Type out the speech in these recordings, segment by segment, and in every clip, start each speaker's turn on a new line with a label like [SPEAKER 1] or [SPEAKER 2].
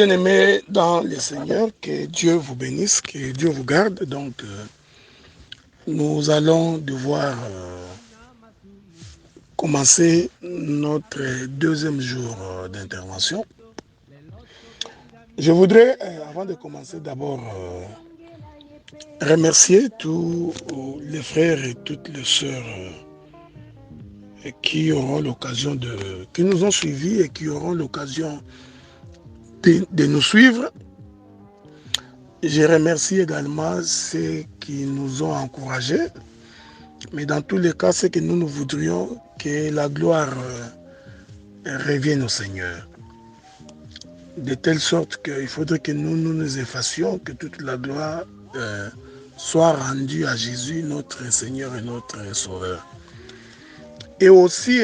[SPEAKER 1] bien-aimés dans le Seigneur, que Dieu vous bénisse, que Dieu vous garde. Donc, nous allons devoir commencer notre deuxième jour d'intervention. Je voudrais, avant de commencer, d'abord remercier tous les frères et toutes les sœurs qui auront l'occasion qui nous ont suivis et qui auront l'occasion de nous suivre. Je remercie également ceux qui nous ont encouragés, mais dans tous les cas, c'est que nous voudrions que la gloire revienne au Seigneur. De telle sorte qu'il faudrait que nous effacions, que toute la gloire soit rendue à Jésus, notre Seigneur et notre Sauveur. Et aussi,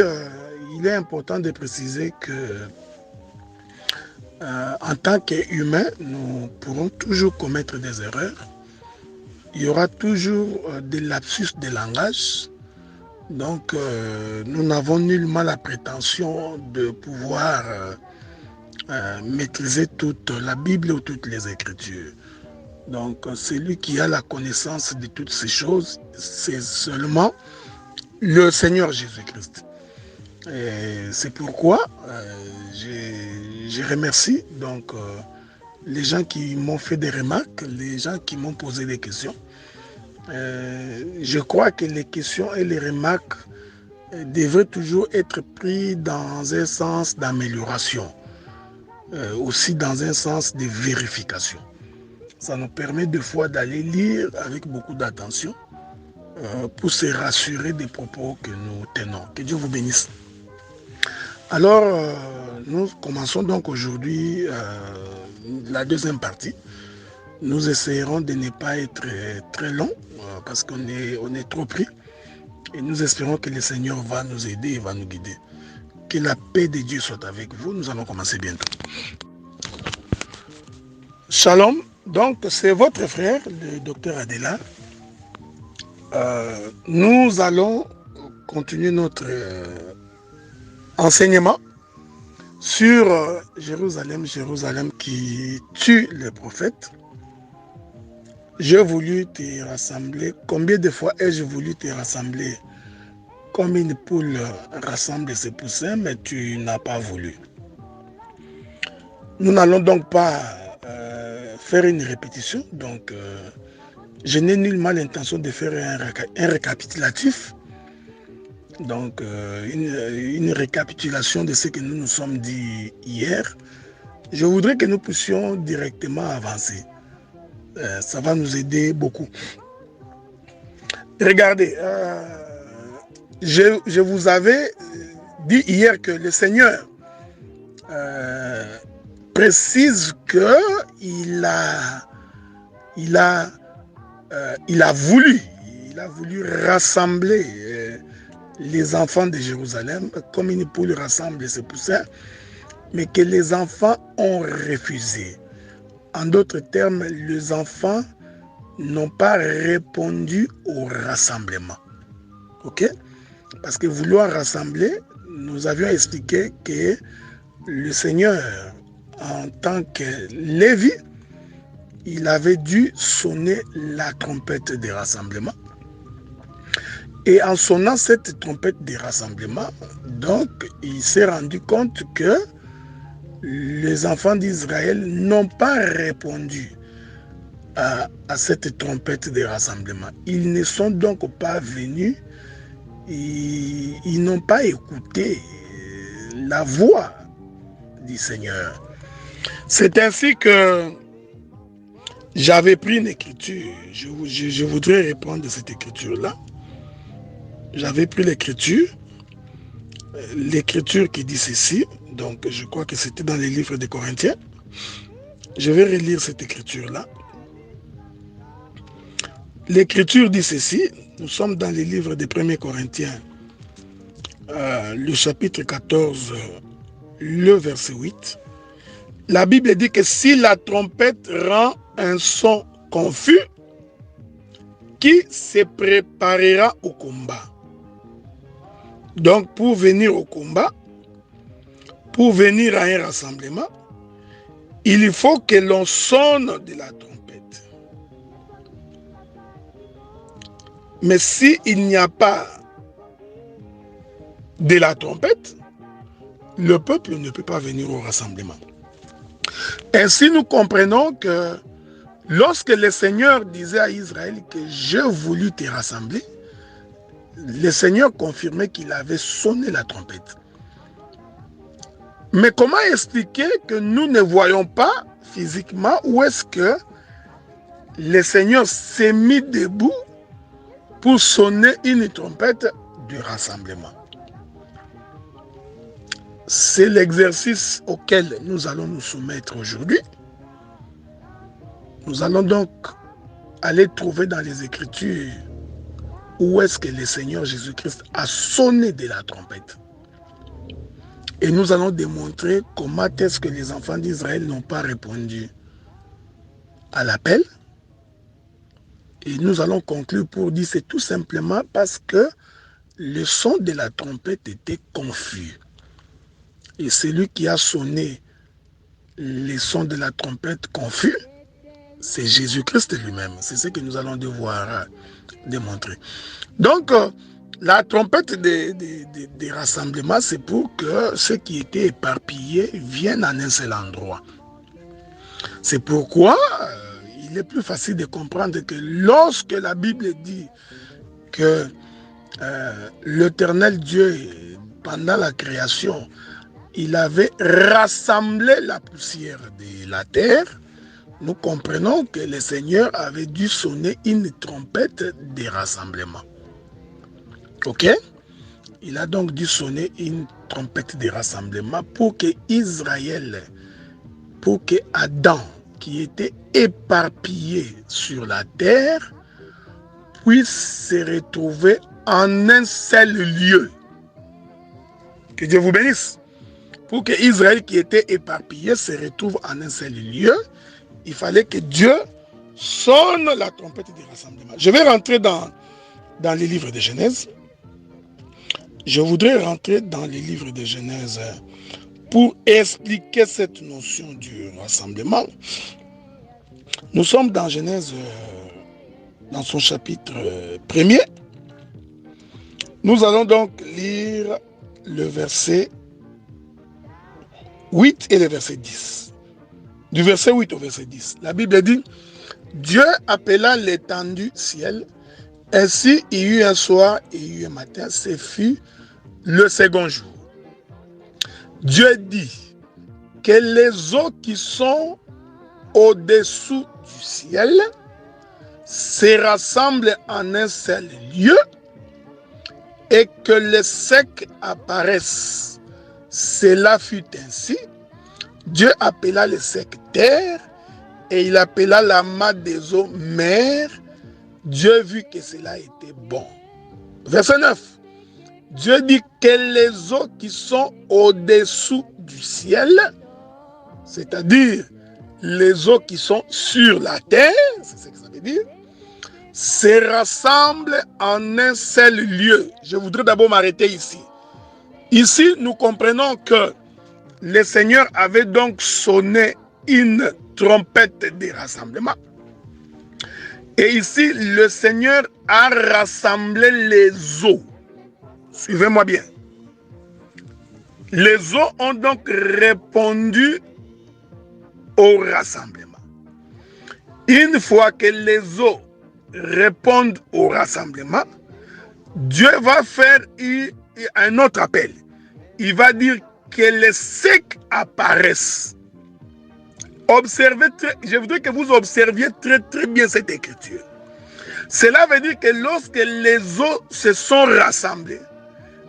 [SPEAKER 1] il est important de préciser que en tant qu'humains, nous pourrons toujours commettre des erreurs. Il y aura toujours des lapsus de langage. Donc, nous n'avons nullement la prétention de pouvoir maîtriser toute la Bible ou toutes les Écritures. Donc, celui qui a la connaissance de toutes ces choses, c'est seulement le Seigneur Jésus-Christ. C'est pourquoi je remercie donc les gens qui m'ont fait des remarques, les gens qui m'ont posé des questions. Je crois que les questions et les remarques devraient toujours être prises dans un sens d'amélioration, aussi dans un sens de vérification. Ça nous permet des fois d'aller lire avec beaucoup d'attention pour se rassurer des propos que nous tenons. Que Dieu vous bénisse. Alors, nous commençons donc aujourd'hui la deuxième partie. Nous essayerons de ne pas être très long parce qu'on est trop pris. Et nous espérons que le Seigneur va nous aider et va nous guider. Que la paix de Dieu soit avec vous. Nous allons commencer bientôt. Shalom. Donc, c'est votre frère, le docteur Adela. Nous allons continuer notre enseignement sur Jérusalem qui tue les prophètes. J'ai voulu te rassembler. Combien de fois ai-je voulu te rassembler comme une poule rassemble ses poussins, mais tu n'as pas voulu. Nous n'allons donc pas faire une répétition. Donc, je n'ai nullement l'intention de faire un récapitulatif. Donc, une récapitulation de ce que nous nous sommes dit hier. Je voudrais que nous puissions directement avancer. Ça va nous aider beaucoup. Regardez, je vous avais dit hier que le Seigneur précise qu'il a voulu rassembler les enfants de Jérusalem comme une poule rassemble ses poussins, mais que les enfants ont refusé. En d'autres termes, les enfants n'ont pas répondu au rassemblement. Ok? Parce que vouloir rassembler, nous avions expliqué que le Seigneur, en tant que Lévi, il avait dû sonner la trompette des rassemblements. Et en sonnant cette trompette des rassemblements, donc, il s'est rendu compte que les enfants d'Israël n'ont pas répondu à cette trompette des rassemblements. Ils ne sont donc pas venus, ils n'ont pas écouté la voix du Seigneur. C'est ainsi que j'avais pris une écriture. Je voudrais reprendre de cette écriture-là. J'avais pris l'écriture qui dit ceci. Donc, je crois que c'était dans les livres des Corinthiens. Je vais relire cette écriture-là. L'écriture dit ceci. Nous sommes dans les livres des 1er Corinthiens, le chapitre 14, le verset 8. La Bible dit que si la trompette rend un son confus, qui se préparera au combat? Donc, pour venir au combat, pour venir à un rassemblement, il faut que l'on sonne de la trompette. Mais s'il n'y a pas de la trompette, le peuple ne peut pas venir au rassemblement. Ainsi, nous comprenons que lorsque le Seigneur disait à Israël que j'ai voulu te rassembler, le Seigneur confirmait qu'il avait sonné la trompette. Mais comment expliquer que nous ne voyons pas physiquement où est-ce que le Seigneur s'est mis debout pour sonner une trompette du rassemblement? C'est l'exercice auquel nous allons nous soumettre aujourd'hui. Nous allons donc aller trouver dans les Écritures où est-ce que le Seigneur Jésus-Christ a sonné de la trompette. Et nous allons démontrer comment est-ce que les enfants d'Israël n'ont pas répondu à l'appel. Et nous allons conclure pour dire c'est tout simplement parce que le son de la trompette était confus. Et celui qui a sonné les sons de la trompette confus, c'est Jésus-Christ lui-même. C'est ce que nous allons devoir démontrer. Donc, la trompette des rassemblements, c'est pour que ceux qui étaient éparpillés viennent en un seul endroit. C'est pourquoi il est plus facile de comprendre que lorsque la Bible dit que l'Éternel Dieu, pendant la création, il avait rassemblé la poussière de la terre, nous comprenons que le Seigneur avait dû sonner une trompette de rassemblement. Ok? Il a donc dû sonner une trompette de rassemblement pour que Israël, pour que Adam, qui était éparpillé sur la terre, puisse se retrouver en un seul lieu. Que Dieu vous bénisse. Pour que Israël qui était éparpillé se retrouve en un seul lieu, il fallait que Dieu sonne la trompette du rassemblement. Je vais rentrer dans les livres de Genèse. Je voudrais rentrer dans les livres de Genèse pour expliquer cette notion du rassemblement. Nous sommes dans Genèse, dans son chapitre 1er. Nous allons donc lire le verset 8 et le verset 10. Du verset 8 au verset 10. La Bible dit, Dieu appela l'étendue ciel, ainsi il y eut un soir et il y eut un matin, ce fut le second jour. Dieu dit que les eaux qui sont au-dessous du ciel se rassemblent en un seul lieu et que les secs apparaissent. Cela fut ainsi. Dieu appela les secs terre et il appela la masse des eaux mer. Dieu vit que cela était bon. Verset 9. Dieu dit que les eaux qui sont au-dessous du ciel, c'est-à-dire les eaux qui sont sur la terre, c'est ce que ça veut dire, se rassemblent en un seul lieu. Je voudrais d'abord m'arrêter ici. Ici, nous comprenons que le Seigneur avait donc sonné une trompette de rassemblement. Et ici, le Seigneur a rassemblé les eaux. Suivez-moi bien. Les eaux ont donc répondu au rassemblement. Une fois que les eaux répondent au rassemblement, Dieu va faire un autre appel. Il va dire que les secs apparaissent. Observez, je voudrais que vous observiez très bien cette écriture. Cela veut dire que lorsque les eaux se sont rassemblées,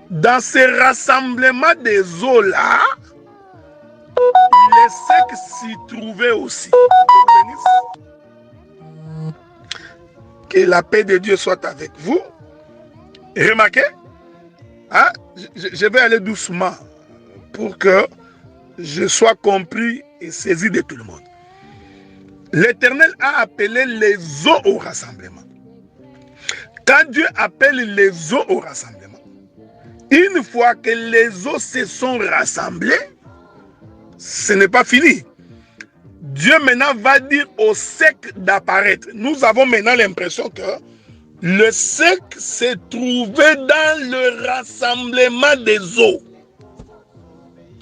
[SPEAKER 1] dans ce rassemblement des eaux-là, les secs s'y trouvaient aussi. Que la paix de Dieu soit avec vous. Remarquez, hein, je vais aller doucement pour que je sois compris et saisi de tout le monde. L'Éternel a appelé les eaux au rassemblement. Quand Dieu appelle les eaux au rassemblement, une fois que les eaux se sont rassemblées, ce n'est pas fini. Dieu maintenant va dire au sec d'apparaître. Nous avons maintenant l'impression que le sec s'est trouvé dans le rassemblement des eaux.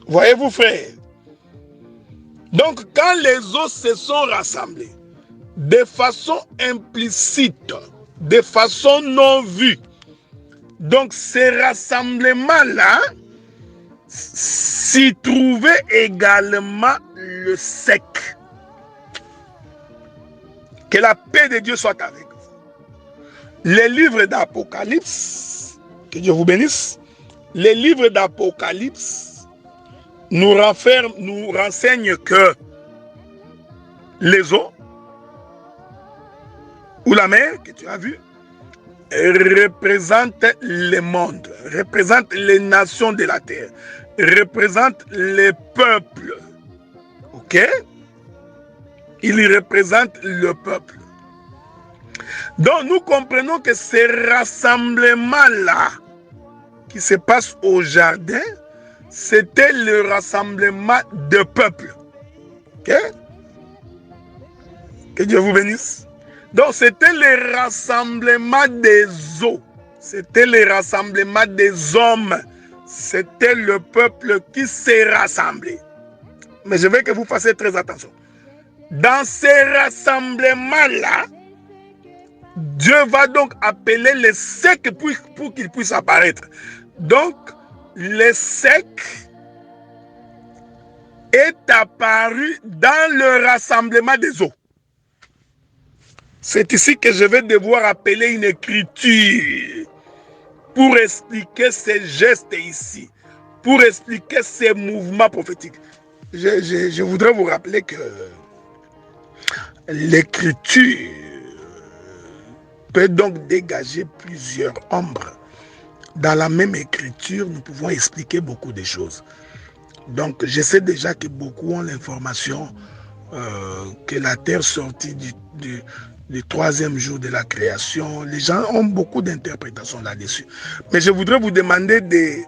[SPEAKER 1] Voyez-vous, frère? Donc, quand les eaux se sont rassemblées, de façon implicite, de façon non vue, donc ces rassemblements-là s'y trouvait également le sec. Que la paix de Dieu soit avec vous. Les livres d'Apocalypse, que Dieu vous bénisse, les livres d'Apocalypse nous renseignent que les eaux ou la mer que tu as vue représente le monde, représente les nations de la terre, représente les peuples. Ok? Il représente le peuple. Donc nous comprenons que ces rassemblements-là qui se passent au jardin, c'était le rassemblement de peuples. Ok? Que Dieu vous bénisse. Donc c'était le rassemblement des eaux. C'était le rassemblement des hommes. C'était le peuple qui s'est rassemblé. Mais je veux que vous fassiez très attention. Dans ces rassemblements-là, Dieu va donc appeler les secs pour qu'ils puissent apparaître. Donc, le sec est apparu dans le rassemblement des eaux. C'est ici que je vais devoir appeler une écriture pour expliquer ces gestes ici, pour expliquer ces mouvements prophétiques. Je voudrais vous rappeler que l'écriture peut donc dégager plusieurs ombres. Dans la même écriture, nous pouvons expliquer beaucoup de choses. Donc, je sais déjà que beaucoup ont l'information que la terre sortit du troisième jour de la création. Les gens ont beaucoup d'interprétations là-dessus. Mais je voudrais vous demander de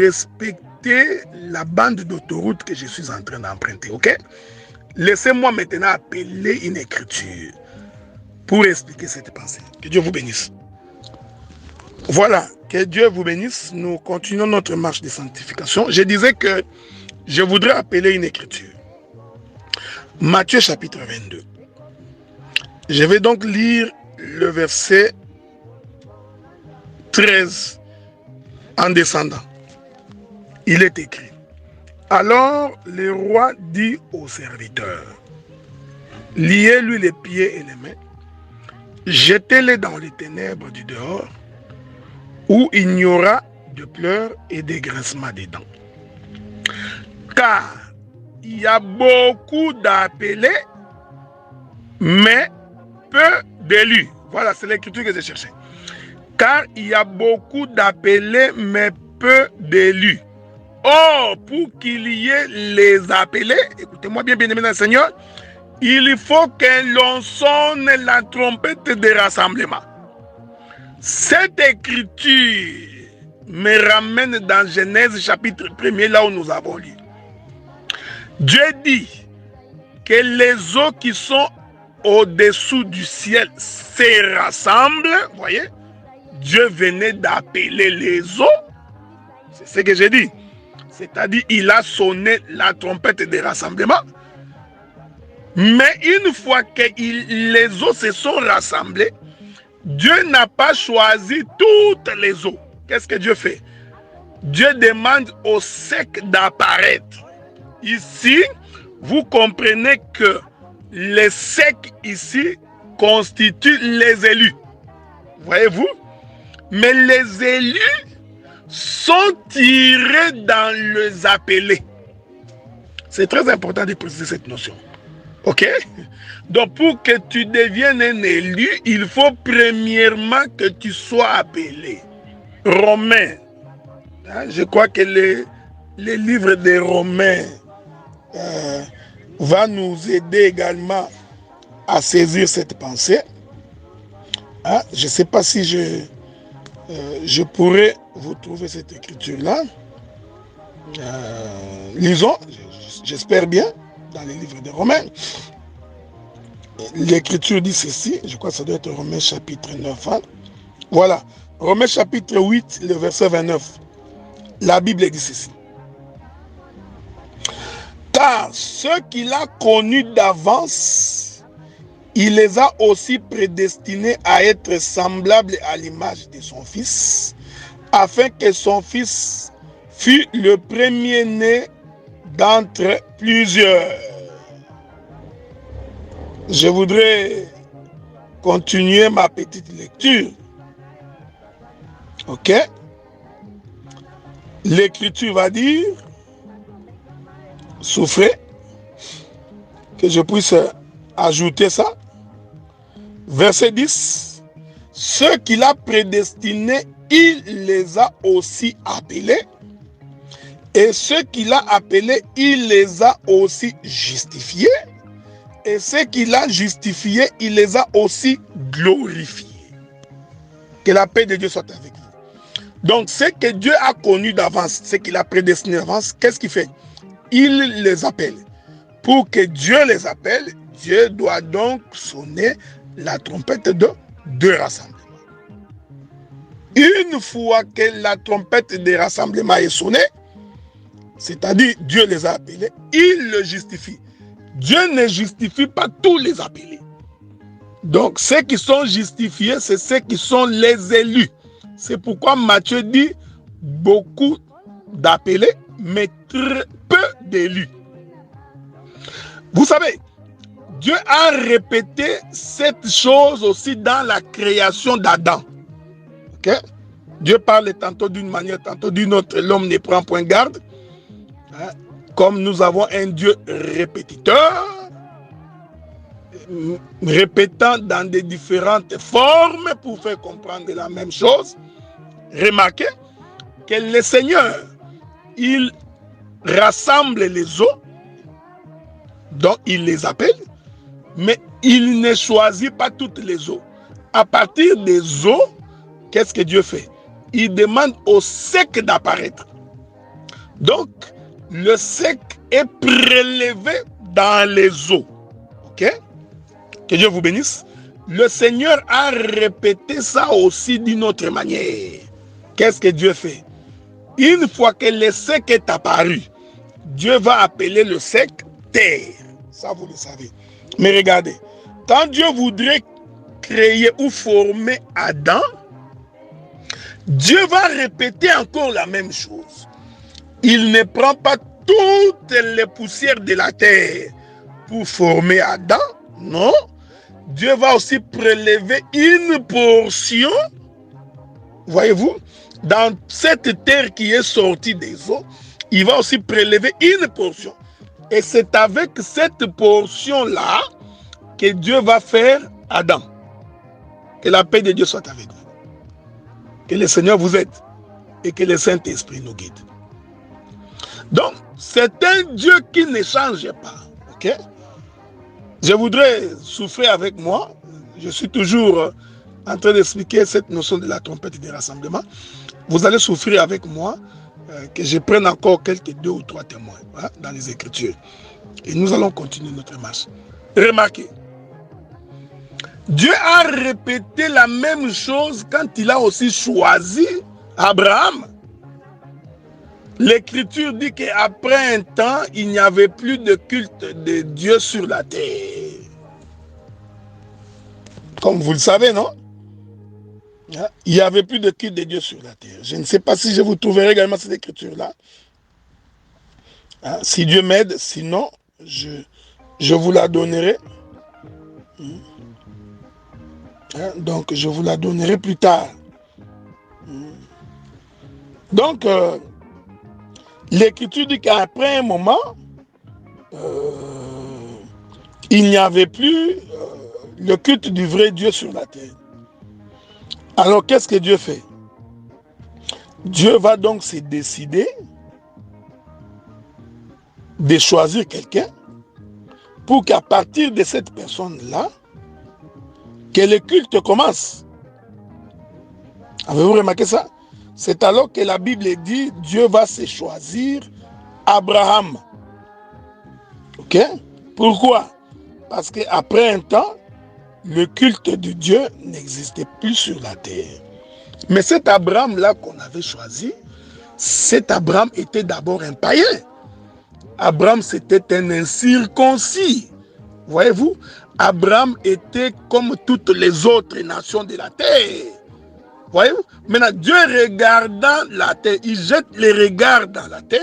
[SPEAKER 1] respecter la bande d'autoroute que je suis en train d'emprunter, ok? Laissez-moi maintenant appeler une écriture pour expliquer cette pensée. Que Dieu vous bénisse. Voilà, que Dieu vous bénisse. Nous continuons notre marche de sanctification. Je disais que je voudrais appeler une écriture. Matthieu chapitre 22. Je vais donc lire le verset 13 en descendant. Il est écrit: alors le roi dit aux serviteurs, liez-lui les pieds et les mains, jetez-les dans les ténèbres du dehors, où il n'y aura de pleurs et de grincements des dents. Car il y a beaucoup d'appelés, mais peu d'élus. Voilà, c'est l'écriture que j'ai cherchée. Car il y a beaucoup d'appelés, mais peu d'élus. Or, pour qu'il y ait les appelés, écoutez-moi bien, bien-aimés dans le Seigneur, il faut que l'on sonne la trompette de rassemblement. Cette écriture me ramène dans Genèse chapitre 1er, là où nous avons lu. Dieu dit que les eaux qui sont au-dessous du ciel se rassemblent. Voyez, Dieu venait d'appeler les eaux. C'est ce que j'ai dit. C'est-à-dire, il a sonné la trompette de rassemblement. Mais une fois que les eaux se sont rassemblées, Dieu n'a pas choisi toutes les eaux. Qu'est-ce que Dieu fait? Dieu demande au sec d'apparaître. Ici, vous comprenez que les secs ici constituent les élus. Voyez-vous? Mais les élus sont tirés dans les appelés. C'est très important de préciser cette notion. Ok? Donc pour que tu deviennes un élu, il faut premièrement que tu sois appelé. Romains. Je crois que les livres des Romains va nous aider également à saisir cette pensée. Je ne sais pas si je pourrais vous trouver cette écriture-là. Lisons, j'espère bien. dans les livres des Romains. L'Écriture dit ceci, je crois que ça doit être Romains chapitre 9. Hein. Voilà, Romains chapitre 8, le verset 29. La Bible dit ceci. Car ceux qu'il a connus d'avance, il les a aussi prédestinés à être semblables à l'image de son Fils, afin que son Fils fût le premier-né d'entre plusieurs. Je voudrais continuer ma petite lecture. Ok? L'Écriture va dire, souffrez, que je puisse ajouter ça. Verset 10. Ceux qu'il a prédestinés, il les a aussi appelés. Et ceux qu'il a appelés, il les a aussi justifiés. Et ceux qu'il a justifiés, il les a aussi glorifiés. Que la paix de Dieu soit avec vous. Donc, ce que Dieu a connu d'avance, ce qu'il a prédestiné d'avance, qu'est-ce qu'il fait? Il les appelle. Pour que Dieu les appelle, Dieu doit donc sonner la trompette de rassemblement. Une fois que la trompette de rassemblement est sonnée, c'est-à-dire Dieu les a appelés, il le justifie. Dieu ne justifie pas tous les appelés. Donc, ceux qui sont justifiés, c'est ceux qui sont les élus. C'est pourquoi Matthieu dit beaucoup d'appelés, mais très peu d'élus. Vous savez, Dieu a répété cette chose aussi dans la création d'Adam. Okay? Dieu parle tantôt d'une manière, tantôt d'une autre. L'homme ne prend point garde. Hein? Comme nous avons un Dieu répétiteur, répétant dans des différentes formes pour faire comprendre la même chose, remarquez que le Seigneur, il rassemble les eaux, donc il les appelle, mais il ne choisit pas toutes les eaux. À partir des eaux, qu'est-ce que Dieu fait? Il demande au sec d'apparaître. Donc, le sec est prélevé dans les eaux. Ok? Que Dieu vous bénisse. Le Seigneur a répété ça aussi d'une autre manière. Qu'est-ce que Dieu fait? Une fois que le sec est apparu, Dieu va appeler le sec terre. Ça, vous le savez. Mais regardez, quand Dieu voudrait créer ou former Adam, Dieu va répéter encore la même chose. Il ne prend pas toutes les poussières de la terre pour former Adam, non. Dieu va aussi prélever une portion, voyez-vous, dans cette terre qui est sortie des eaux, il va aussi prélever une portion. Et c'est avec cette portion-là que Dieu va faire Adam. Que la paix de Dieu soit avec vous. Que le Seigneur vous aide et que le Saint-Esprit nous guide. Donc, c'est un Dieu qui ne change pas. Ok? Je voudrais souffler avec moi. Je suis toujours en train d'expliquer cette notion de la trompette des rassemblements. Vous allez souffrir avec moi que je prenne encore quelques 2 ou 3 témoins hein, dans les Écritures. Et nous allons continuer notre marche. Remarquez, Dieu a répété la même chose quand il a aussi choisi Abraham. L'Écriture dit qu'après un temps, il n'y avait plus de culte de Dieu sur la terre. Comme vous le savez, non? Il n'y avait plus de culte de Dieu sur la terre. Je ne sais pas si je vous trouverai également cette Écriture-là. Si Dieu m'aide, sinon, je vous la donnerai. Donc, je vous la donnerai plus tard. Donc, l'Écriture dit qu'après un moment, il n'y avait plus le culte du vrai Dieu sur la terre. Alors, qu'est-ce que Dieu fait? Dieu va donc se décider de choisir quelqu'un pour qu'à partir de cette personne-là, que le culte commence. Avez-vous remarqué ça? C'est alors que la Bible dit Dieu va se choisir Abraham. Ok? Pourquoi? Parce qu'après un temps, le culte de Dieu n'existait plus sur la terre. Mais cet Abraham-là qu'on avait choisi, cet Abraham était d'abord un païen. Abraham, c'était un incirconcis. Voyez-vous, Abraham était comme toutes les autres nations de la terre. Voyez-vous, maintenant Dieu regardant la terre, il jette les regards dans la terre.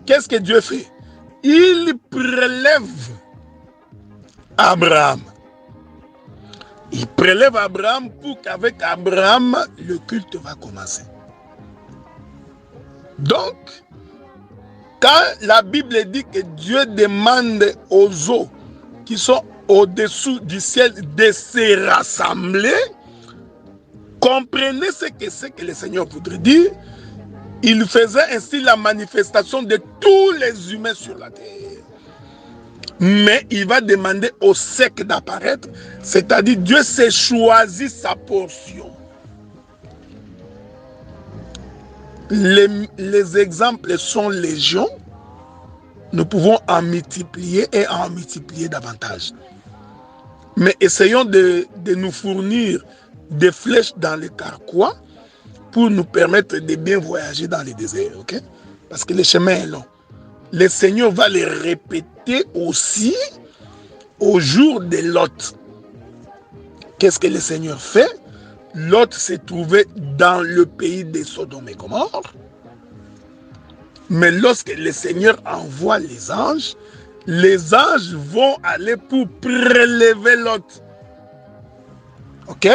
[SPEAKER 1] Qu'est-ce que Dieu fait? Il prélève Abraham. Il prélève Abraham pour qu'avec Abraham, le culte va commencer. Donc, quand la Bible dit que Dieu demande aux eaux qui sont au-dessous du ciel de se rassembler, comprenez ce que c'est que le Seigneur voudrait dire. Il faisait ainsi la manifestation de tous les humains sur la terre. Mais il va demander au sec d'apparaître, c'est-à-dire Dieu s'est choisi sa portion. Les exemples sont légion. Nous pouvons en multiplier et en multiplier davantage. Mais essayons de nous fournir des flèches dans les carquois pour nous permettre de bien voyager dans les déserts. Okay? Parce que le chemin est long. Le Seigneur va les répéter aussi au jour de Lot. Qu'est-ce que le Seigneur fait? Lot s'est trouvé dans le pays de Sodome et Gomorrhe. Mais lorsque le Seigneur envoie les anges vont aller pour prélever Lot. Ok?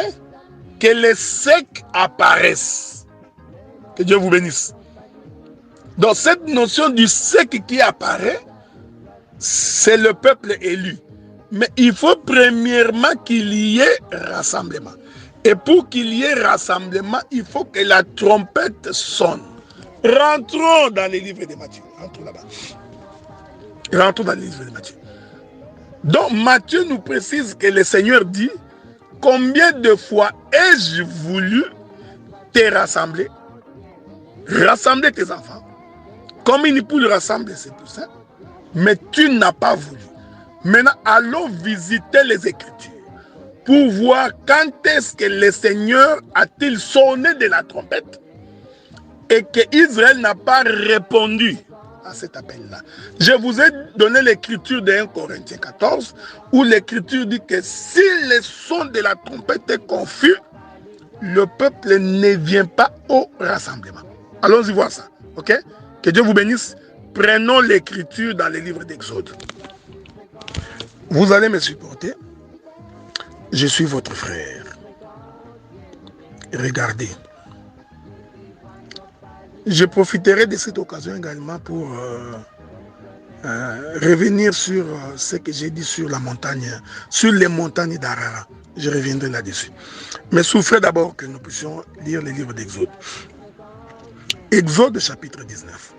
[SPEAKER 1] Que les secs apparaissent. Que Dieu vous bénisse. Donc cette notion du sec qui apparaît, c'est le peuple élu. Mais il faut premièrement qu'il y ait rassemblement. Et pour qu'il y ait rassemblement, il faut que la trompette sonne. Rentrons dans les livres de Matthieu. Rentrons là-bas. Rentrons dans les livres de Matthieu. Donc Matthieu nous précise que le Seigneur dit: combien de fois ai-je voulu te rassembler? Rassembler tes enfants. Comme une poule rassemble ses poussins. Mais tu n'as pas voulu. Maintenant, allons visiter les Écritures pour voir quand est-ce que le Seigneur a-t-il sonné de la trompette et que Israël n'a pas répondu à cet appel-là. Je vous ai donné l'écriture de 1 Corinthiens 14 où l'écriture dit que si le son de la trompette est confus, le peuple ne vient pas au rassemblement. Allons-y voir ça. Ok? Que Dieu vous bénisse. Prenons l'écriture dans les livres d'Exode. Vous allez me supporter. Je suis votre frère. Regardez. Je profiterai de cette occasion également pour revenir sur ce que j'ai dit sur la montagne, sur les montagnes d'Arara. Je reviendrai là-dessus. Mais souffrez d'abord que nous puissions lire les livres d'Exode. Exode chapitre 19.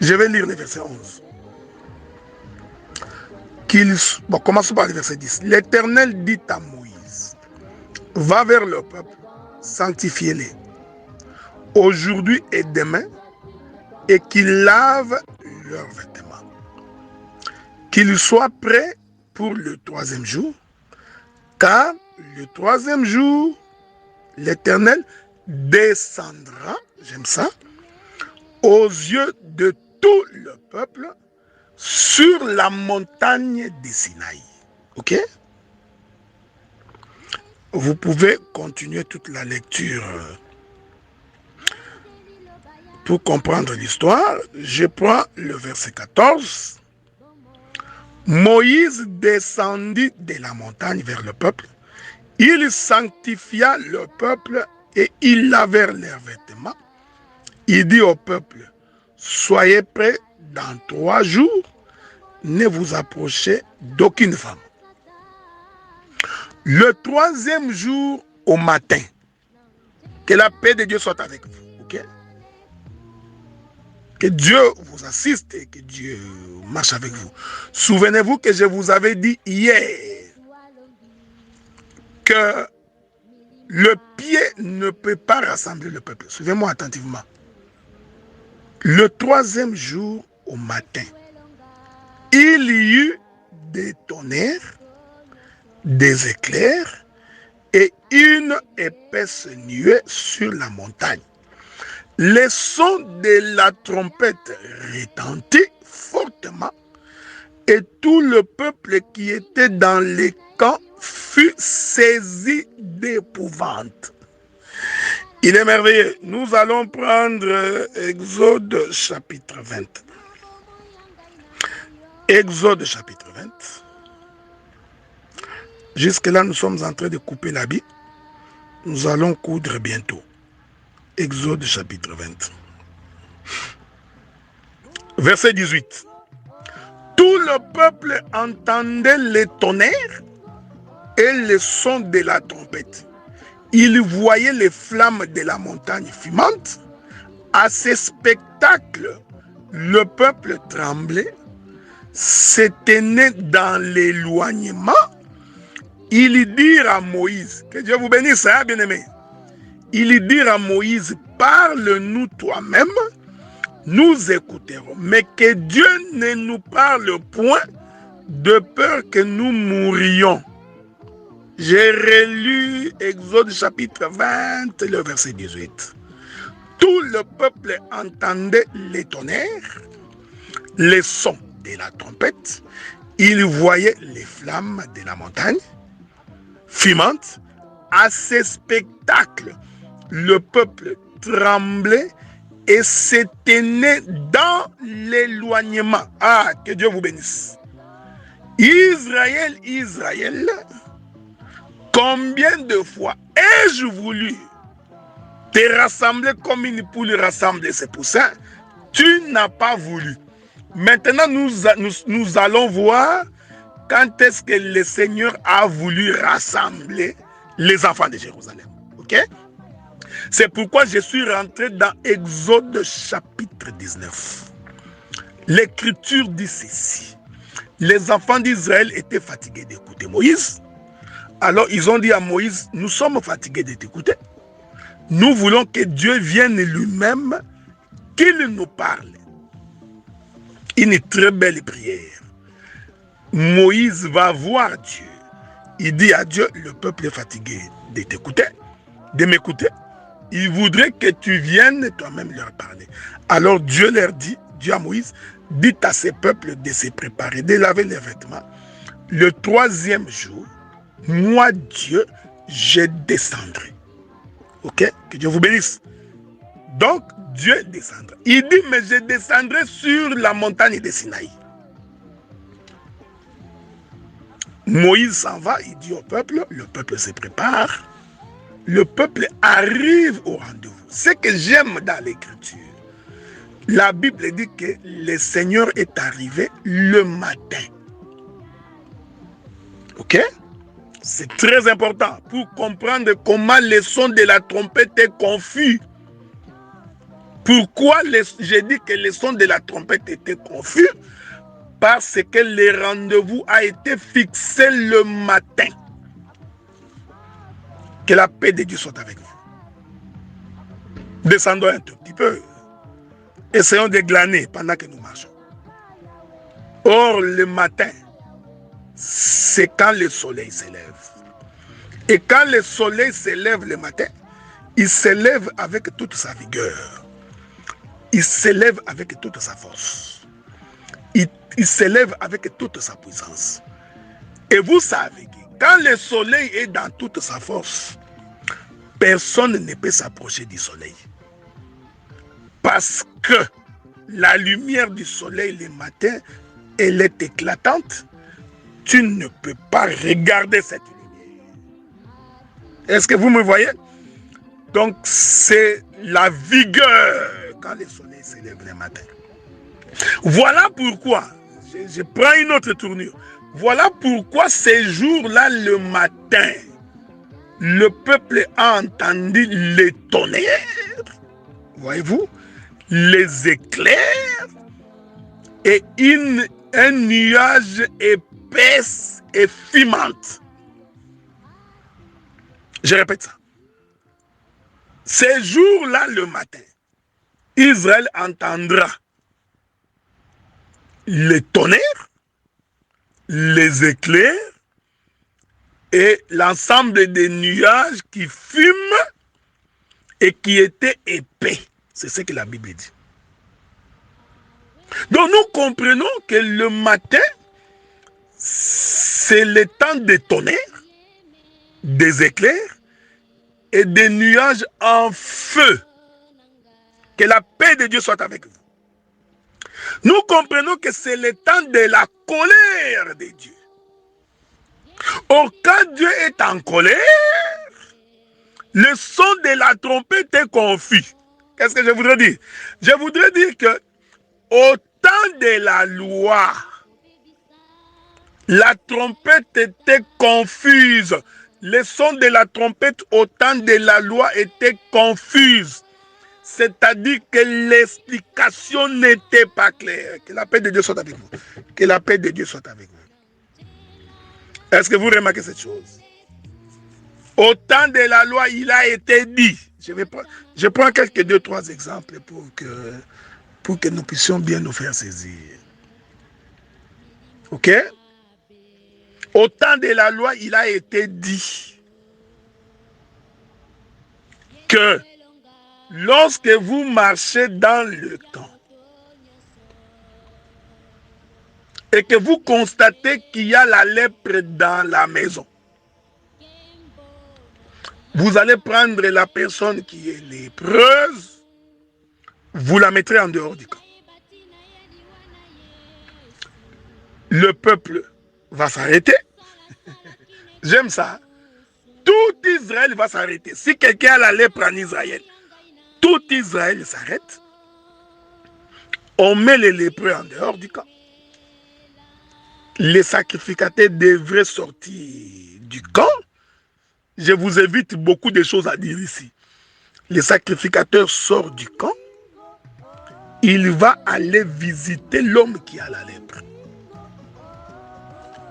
[SPEAKER 1] Je vais lire le verset 11. Commençons par le verset 10. L'Éternel dit à Moïse: va vers le peuple, sanctifiez-les, aujourd'hui et demain, et qu'ils lavent leurs vêtements. Qu'ils soient prêts pour le 3e jour, car le 3e jour, l'Éternel descendra, j'aime ça, aux yeux de tout le peuple sur la montagne de Sinaï. Ok? Vous pouvez continuer toute la lecture pour comprendre l'histoire. Je prends le verset 14. Moïse descendit de la montagne vers le peuple. Il sanctifia le peuple et ils lavèrent leurs vêtements. Il dit au peuple: soyez prêts dans 3 jours, ne vous approchez d'aucune femme. Le 3e jour au matin, que la paix de Dieu soit avec vous. Okay? Que Dieu vous assiste et que Dieu marche avec vous. Souvenez-vous que je vous avais dit hier que le pied ne peut pas rassembler le peuple. Suivez-moi attentivement. Le 3e jour au matin, il y eut des tonnerres, des éclairs et une épaisse nuée sur la montagne. Le son de la trompette retentit fortement et tout le peuple qui était dans les camps fut saisi d'épouvante. Il est merveilleux. Nous allons prendre Exode chapitre 20. Exode chapitre 20. Jusque-là, nous sommes en train de couper l'habit. Nous allons coudre bientôt. Exode chapitre 20. Verset 18. Tout le peuple entendait les tonnerres et le son de la trompette. Il voyait les flammes de la montagne fumante. À ce spectacle, le peuple tremblait, se tenait dans l'éloignement. Ils dirent à Moïse, que Dieu vous bénisse, hein, bien-aimé. Ils dirent à Moïse, parle-nous toi-même, nous écouterons, mais que Dieu ne nous parle point de peur que nous mourions. J'ai relu Exode chapitre 20, le verset 18. Tout le peuple entendait les tonnerres, les sons de la trompette. Il voyait les flammes de la montagne fumante. À ce spectacle, le peuple tremblait et se tenait dans l'éloignement. Ah, que Dieu vous bénisse. Israël, Israël, combien de fois ai-je voulu te rassembler comme une poule rassemble ses poussins? Tu n'as pas voulu. Maintenant, nous allons voir quand est-ce que le Seigneur a voulu rassembler les enfants de Jérusalem. Ok? C'est pourquoi je suis rentré dans Exode chapitre 19. L'Écriture dit ceci. Les enfants d'Israël étaient fatigués d'écouter Moïse. Alors ils ont dit à Moïse, nous sommes fatigués de t'écouter. Nous voulons que Dieu vienne lui-même, qu'il nous parle. Une très belle prière. Moïse va voir Dieu. Il dit à Dieu, le peuple est fatigué de t'écouter, de m'écouter. Il voudrait que tu viennes toi-même leur parler. Alors Dieu leur dit, Dieu à Moïse, dites à ces peuples de se préparer, de laver les vêtements. Le troisième jour, moi Dieu, je descendrai. Ok? Que Dieu vous bénisse. Donc, Dieu descendra. Il dit, mais je descendrai sur la montagne de Sinaï. Moïse s'en va, il dit au peuple, le peuple se prépare, le peuple arrive au rendez-vous. Ce que j'aime dans l'écriture, la Bible dit que le Seigneur est arrivé le matin. Ok? C'est très important pour comprendre comment le son de la trompette est confus. Pourquoi j'ai dit que le son de la trompette était confus? Parce que le rendez-vous a été fixé le matin. Que la paix de Dieu soit avec vous. Descendons un tout petit peu. Essayons de glaner pendant que nous marchons. Or, le matin, c'est quand le soleil s'élève. Et quand le soleil s'élève le matin, il s'élève avec toute sa vigueur. Il s'élève avec toute sa force. Il s'élève avec toute sa puissance. Et vous savez que quand le soleil est dans toute sa force, personne ne peut s'approcher du soleil. Parce que la lumière du soleil le matin, elle est éclatante. Tu ne peux pas regarder cette lumière. Est-ce que vous me voyez? Donc c'est la vigueur quand le soleil s'élève le matin. Voilà pourquoi, je prends une autre tournure. Voilà pourquoi ces jours-là, le matin, le peuple a entendu les tonnerres, voyez-vous, les éclairs et un nuage épaisse et fumante. Je répète ça. Ces jours-là, le matin, Israël entendra les tonnerres, les éclairs et l'ensemble des nuages qui fument et qui étaient épais. C'est ce que la Bible dit. Donc nous comprenons que le matin, c'est le temps des tonnerres, des éclairs et des nuages en feu. Que la paix de Dieu soit avec vous. Nous comprenons que c'est le temps de la colère de Dieu. Or, quand Dieu est en colère, le son de la trompette est confus. Qu'est-ce que je voudrais dire? Je voudrais dire que au temps de la loi, la trompette était confuse. Le son de la trompette au temps de la loi était confuse. C'est-à-dire que l'explication n'était pas claire. Que la paix de Dieu soit avec vous. Que la paix de Dieu soit avec vous. Est-ce que vous remarquez cette chose? Au temps de la loi, il a été dit. Je prends quelques 2-3 exemples pour que nous puissions bien nous faire saisir. Ok? Au temps de la loi, il a été dit que lorsque vous marchez dans le camp et que vous constatez qu'il y a la lèpre dans la maison, vous allez prendre la personne qui est lépreuse, vous la mettrez en dehors du camp. Le peuple va s'arrêter. J'aime ça. Tout Israël va s'arrêter. Si quelqu'un a la lèpre en Israël, tout Israël s'arrête. On met les lépreux en dehors du camp. Les sacrificateurs devraient sortir du camp. Je vous évite beaucoup de choses à dire ici. Les sacrificateurs sortent du camp. Il va aller visiter l'homme qui a la lèpre.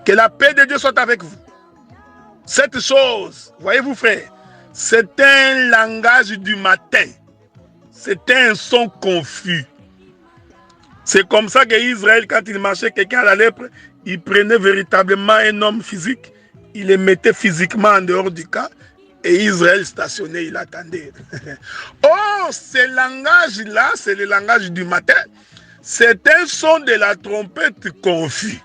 [SPEAKER 1] Que la paix de Dieu soit avec vous. Cette chose, voyez-vous frère, c'est un langage du matin. C'est un son confus. C'est comme ça qu'Israël, quand il marchait quelqu'un à la lèpre, il prenait véritablement un homme physique, il le mettait physiquement en dehors du camp, et Israël stationnait, il attendait. Oh, ce langage-là, c'est le langage du matin. C'est un son de la trompette confus.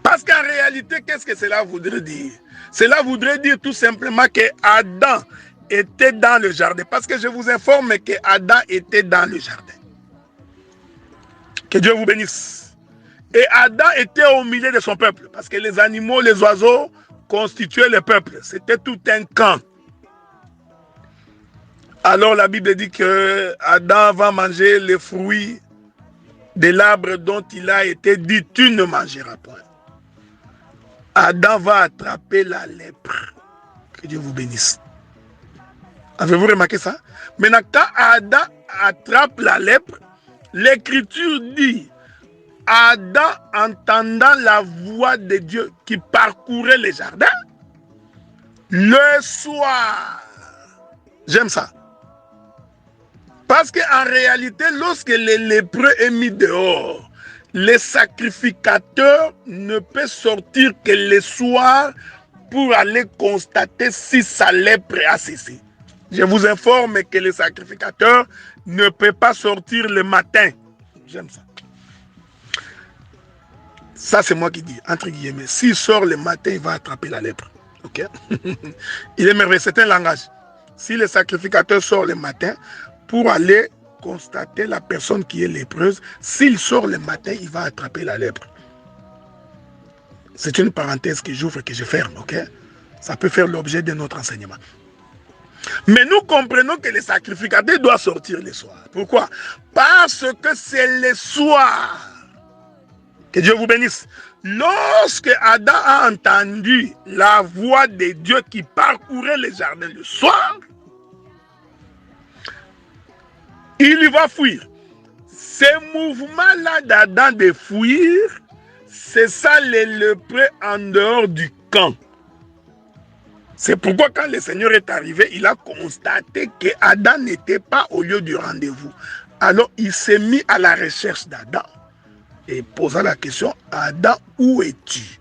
[SPEAKER 1] Parce qu'en réalité, qu'est-ce que cela voudrait dire? Cela voudrait dire tout simplement que Adam était dans le jardin. Parce que je vous informe que Adam était dans le jardin. Que Dieu vous bénisse. Et Adam était au milieu de son peuple. Parce que les animaux, les oiseaux constituaient le peuple. C'était tout un camp. Alors la Bible dit que Adam va manger les fruits de l'arbre dont il a été dit, tu ne mangeras point. Adam va attraper la lèpre. Que Dieu vous bénisse. Avez-vous remarqué ça? Maintenant, quand Adam attrape la lèpre, l'Écriture dit, Adam entendant la voix de Dieu qui parcourait les jardins, le soir. J'aime ça. Parce qu'en réalité, lorsque le lépreux est mis dehors, les sacrificateurs ne peuvent sortir que le soir pour aller constater si sa lèpre a cessé. Je vous informe que les sacrificateurs ne peuvent pas sortir le matin. J'aime ça. Ça, c'est moi qui dis, entre guillemets. S'il sort le matin, il va attraper la lèpre. Ok? Il est merveilleux, c'est un langage. Si le sacrificateur sort le matin pour aller constater la personne qui est lépreuse, s'il sort le matin, il va attraper la lèpre. C'est une parenthèse que j'ouvre et que je ferme, ok? Ça peut faire l'objet de notre enseignement. Mais nous comprenons que les sacrificateurs doivent sortir le soir. Pourquoi? Parce que c'est le soir. Que Dieu vous bénisse. Lorsque Adam a entendu la voix de Dieu qui parcourait les jardins le soir, il va fuir. Ce mouvement-là d'Adam de fuir, c'est ça les lépreux en dehors du camp. C'est pourquoi quand le Seigneur est arrivé, il a constaté que Adam n'était pas au lieu du rendez-vous. Alors il s'est mis à la recherche d'Adam. et posa la question, Adam, où es-tu?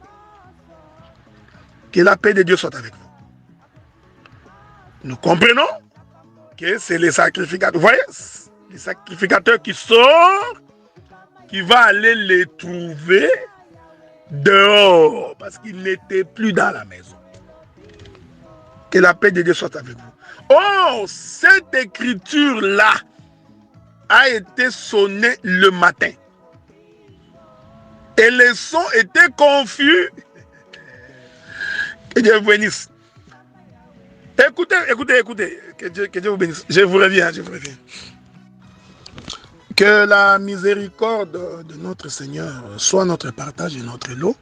[SPEAKER 1] Que la paix de Dieu soit avec vous. Nous comprenons que c'est les sacrificateurs. Vous voyez, les sacrificateurs qui sortent, qui va aller les trouver dehors, parce qu'ils n'étaient plus dans la maison. Que la paix de Dieu soit avec vous. Oh, cette écriture-là a été sonnée le matin. Et les sons étaient confus. Que Dieu vous bénisse. Écoutez. Que Dieu vous bénisse. Je vous reviens. Que la miséricorde de notre Seigneur soit notre partage et notre lot.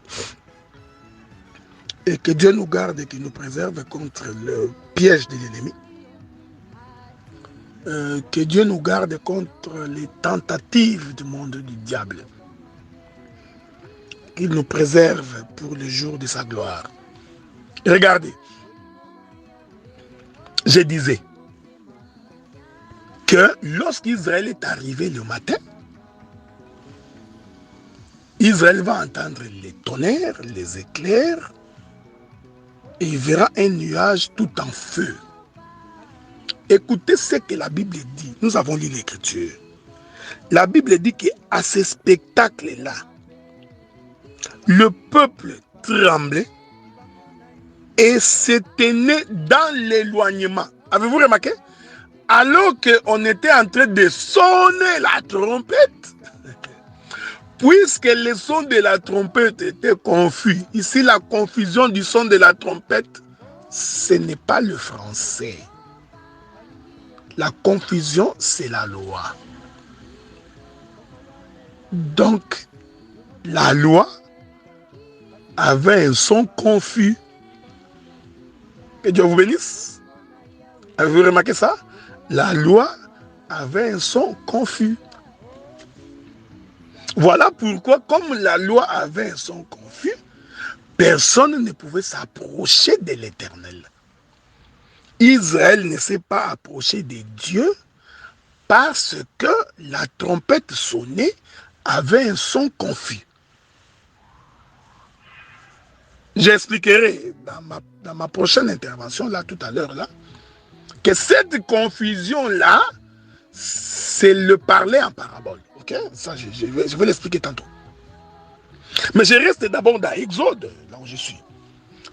[SPEAKER 1] Et que Dieu nous garde et qu'il nous préserve contre le piège de l'ennemi. Que Dieu nous garde contre les tentatives du monde du diable. Qu'il nous préserve pour le jour de sa gloire. Regardez, je disais que lorsqu'Israël est arrivé le matin, Israël va entendre les tonnerres, les éclairs, et il verra un nuage tout en feu. Écoutez ce que la Bible dit. Nous avons lu l'Écriture. La Bible dit qu'à ce spectacle-là, le peuple tremblait et se tenait dans l'éloignement. Avez-vous remarqué? Alors qu'on était en train de sonner la trompette, puisque le son de la trompette était confus. Ici, la confusion du son de la trompette, ce n'est pas le français. La confusion, c'est la loi. Donc, la loi avait un son confus. Que Dieu vous bénisse. Avez-vous remarqué ça? La loi avait un son confus. Voilà pourquoi, comme la loi avait un son confus, personne ne pouvait s'approcher de l'Éternel. Israël ne s'est pas approché de Dieu parce que la trompette sonnée avait un son confus. J'expliquerai dans ma prochaine intervention, là, tout à l'heure, là, que cette confusion-là, c'est le parler en parabole. Ok? Ça, je vais l'expliquer tantôt. Mais je reste d'abord dans Exode, là où je suis.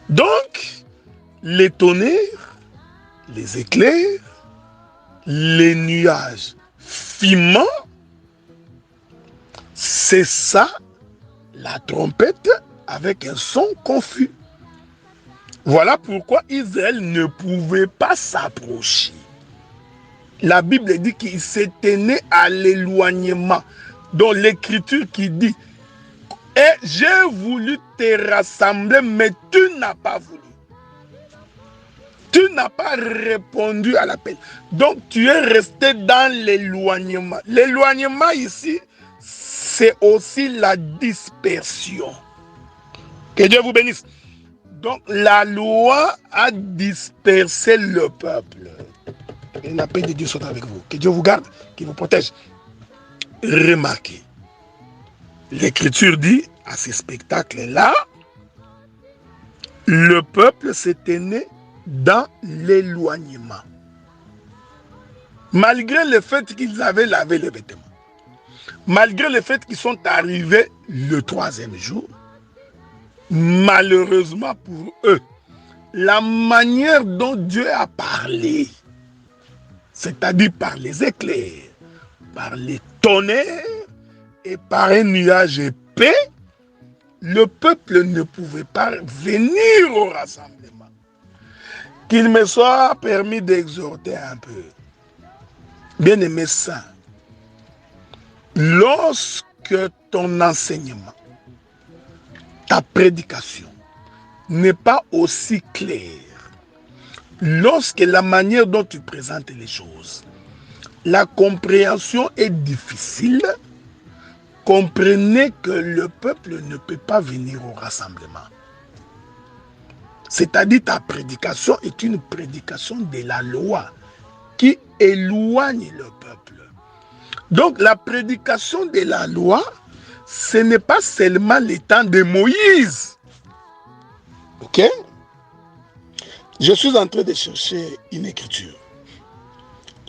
[SPEAKER 1] Donc, les tonnerres, les éclairs, les nuages fumants, c'est ça, la trompette avec un son confus. Voilà pourquoi Israël ne pouvait pas s'approcher. La Bible dit qu'il se tenait à l'éloignement. Dans l'Écriture qui dit « Et j'ai voulu te rassembler, mais tu n'as pas voulu. » Tu n'as pas répondu à l'appel. Donc tu es resté dans l'éloignement. L'éloignement ici, c'est aussi la dispersion. Que Dieu vous bénisse. Donc la loi a dispersé le peuple. Et la paix de Dieu soit avec vous. Que Dieu vous garde, qu'il vous protège. Remarquez, l'Écriture dit, à ce spectacle-là, le peuple se tenait dans l'éloignement. Malgré le fait qu'ils avaient lavé les vêtements, malgré le fait qu'ils sont arrivés le 3e jour, malheureusement pour eux, la manière dont Dieu a parlé, c'est-à-dire par les éclairs, par les tonnerres et par un nuage épais, le peuple ne pouvait pas venir au rassemblement. Qu'il me soit permis d'exhorter un peu. Bien-aimé saint, lorsque ton enseignement, ta prédication n'est pas aussi claire, lorsque la manière dont tu présentes les choses, la compréhension est difficile, comprenez que le peuple ne peut pas venir au rassemblement. C'est-à-dire ta prédication est une prédication de la loi qui éloigne le peuple. Donc la prédication de la loi ce n'est pas seulement le temps de Moïse. Ok? Je suis en train de chercher une écriture.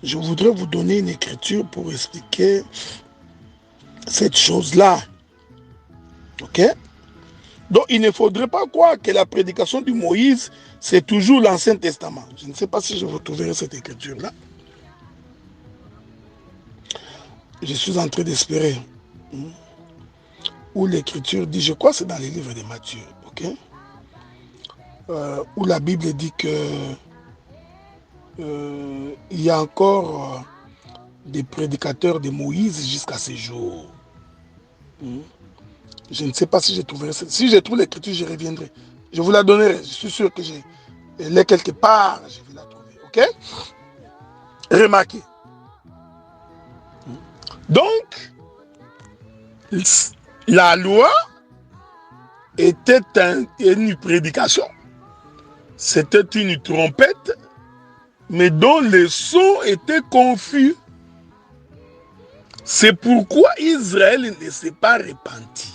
[SPEAKER 1] Je voudrais vous donner une écriture pour expliquer cette chose-là. Ok? Donc, il ne faudrait pas croire que la prédication de Moïse, c'est toujours l'Ancien Testament. Je ne sais pas si je retrouverai cette écriture-là. Je suis en train d'espérer. Où l'écriture dit, je crois que c'est dans les livres de Matthieu. Ok? Où la Bible dit que il y a encore des prédicateurs de Moïse jusqu'à ce jour. Je ne sais pas si je trouverai. Si je trouve l'écriture, je reviendrai. Je vous la donnerai. Je suis sûr que elle est quelque part. Je vais la trouver. Ok? Remarquez. Donc, la loi était une prédication. C'était une trompette, mais dont le son était confus. C'est pourquoi Israël ne s'est pas repenti.